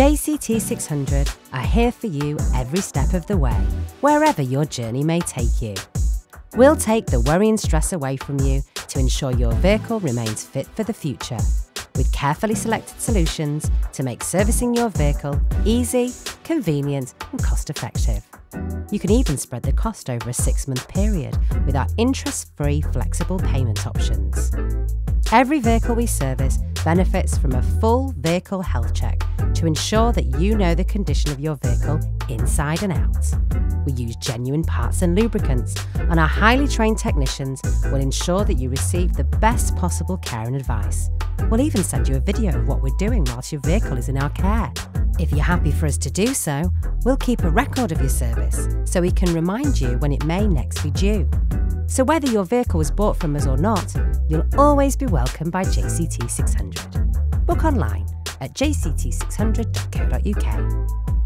JCT600 are here for you every step of the way, wherever your journey may take you. We'll take the worry and stress away from you to ensure your vehicle remains fit for the future, with carefully selected solutions to make servicing your vehicle easy, convenient and cost-effective. You can even spread the cost over a 6-month period with our interest-free flexible payment options. Every vehicle we service benefits from a full vehicle health check to ensure that you know the condition of your vehicle inside and out. We use genuine parts and lubricants, and our highly trained technicians will ensure that you receive the best possible care and advice. We'll even send you a video of what we're doing whilst your vehicle is in our care. If you're happy for us to do so, we'll keep a record of your service so we can remind you when it may next be due. So whether your vehicle was bought from us or not, you'll always be welcomed by JCT600. Book online at jct600.co.uk.